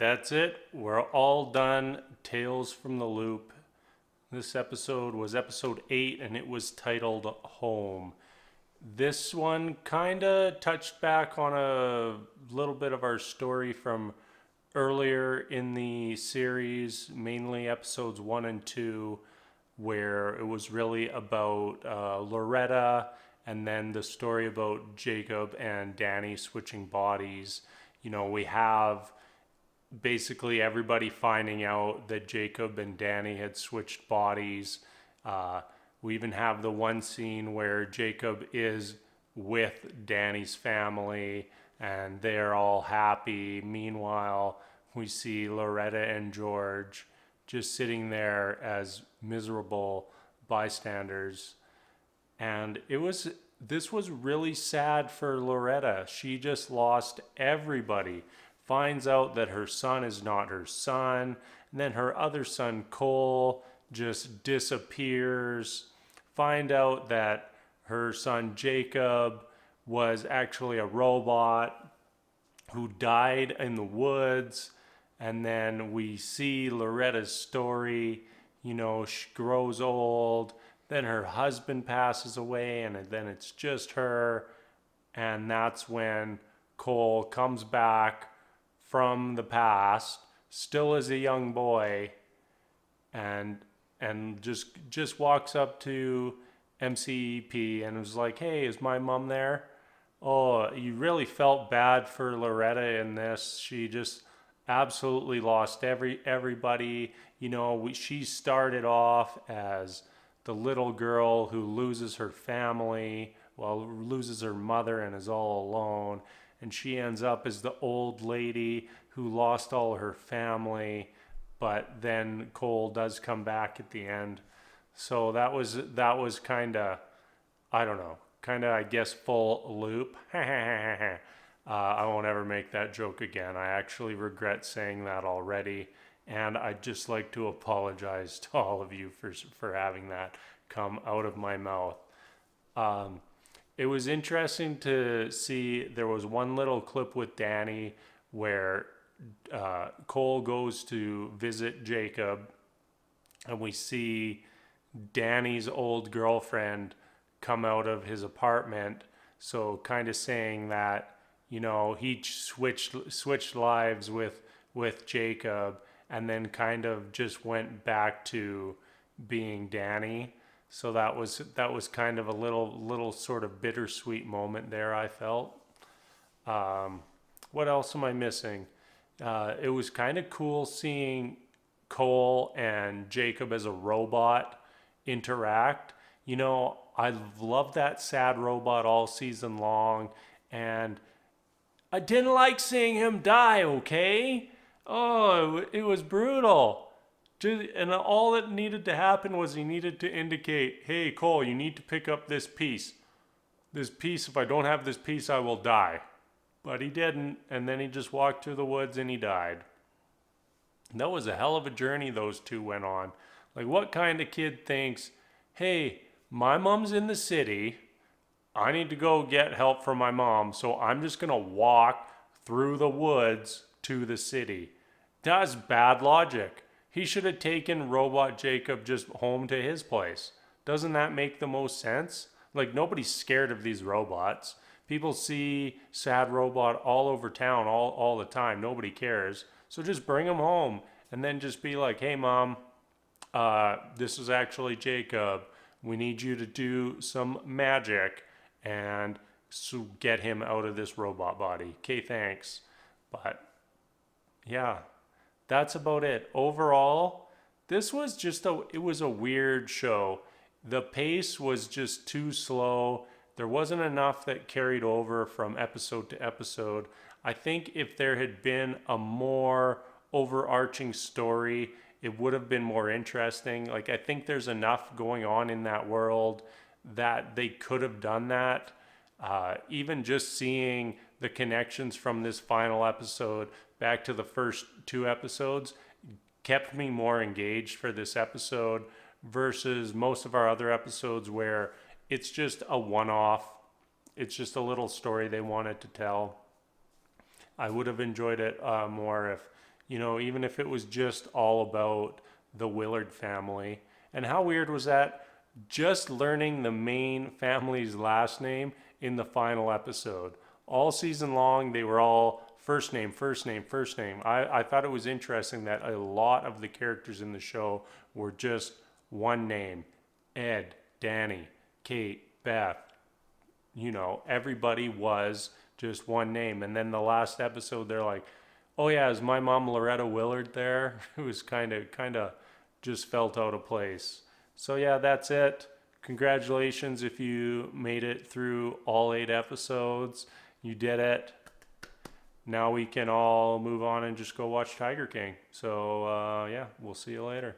that's it. We're all done. Tales from the Loop. This episode was episode 8 and it was titled Home. This one kind of touched back on a little bit of our story from earlier in the series, mainly episodes 1 and 2, where it was really about Loretta and then the story about Jacob and Danny switching bodies. We have basically everybody finding out that Jacob and Danny had switched bodies. We even have the one scene where Jacob is with Danny's family and they're all happy. Meanwhile, we see Loretta and George just sitting there as miserable bystanders. And this was really sad for Loretta. She just lost everybody. Finds out that her son is not her son. And then her other son, Cole, just disappears. Find out that her son, Jacob, was actually a robot who died in the woods. And then we see Loretta's story. She grows old. Then her husband passes away, and then it's just her. And that's when Cole comes back from the past, still as a young boy, and just walks up to MCEP and was like, "Hey, is my mom there?" Oh, you really felt bad for Loretta in this. She just absolutely lost everybody. She started off as the little girl who loses her family, loses her mother and is all alone. And she ends up as the old lady who lost all her family. But then Cole does come back at the end. So that was kind of, I don't know, I guess, full loop. I won't ever make that joke again. I actually regret saying that already. And I'd just like to apologize to all of you for having that come out of my mouth. It was interesting to see there was one little clip with Danny where Cole goes to visit Jacob and we see Danny's old girlfriend come out of his apartment. So kind of saying that, he switched lives with Jacob and then kind of just went back to being Danny. So that was kind of a little sort of bittersweet moment there, I felt. What else am I missing? It was kind of cool seeing Cole and Jacob as a robot interact. I've loved that sad robot all season long, and I didn't like seeing him die, okay? Oh, it was brutal. And all that needed to happen was he needed to indicate, "Hey, Cole, you need to pick up this piece. This piece, if I don't have this piece, I will die." But he didn't, and then he just walked through the woods and he died. And that was a hell of a journey those two went on. Like, what kind of kid thinks, "Hey, my mom's in the city. I need to go get help from my mom, so I'm just going to walk through the woods to the city"? That's bad logic. He should have taken Robot Jacob just home to his place. Doesn't that make the most sense? Like, nobody's scared of these robots. People see sad robot all over town all the time. Nobody cares. So just bring him home and then just be like, "Hey, Mom, this is actually Jacob. We need you to do some magic and so get him out of this robot body. Okay, thanks." But yeah, that's about it. Overall, this was it was a weird show. The pace was just too slow. There wasn't enough that carried over from episode to episode. I think if there had been a more overarching story, it would have been more interesting. Like, I think there's enough going on in that world that they could have done that. Even just seeing the connections from this final episode back to the first two episodes kept me more engaged for this episode versus most of our other episodes where it's just a one-off. It's just a little story they wanted to tell. I would have enjoyed it more if, You know, even if it was just all about the Willard family. And how weird was that? Just learning the main family's last name in the final episode. All season long, they were all first name, first name, first name. I thought it was interesting that a lot of the characters in the show were just one name: Ed, Danny, Kate, Beth. You know, everybody was just one name. And then the last episode, they're like, "Oh yeah, is my mom Loretta Willard there?" It was kind of just felt out of place. So yeah, that's it. Congratulations if you made it through all 8 episodes. You did it. Now we can all move on and just go watch Tiger King. So yeah, we'll see you later.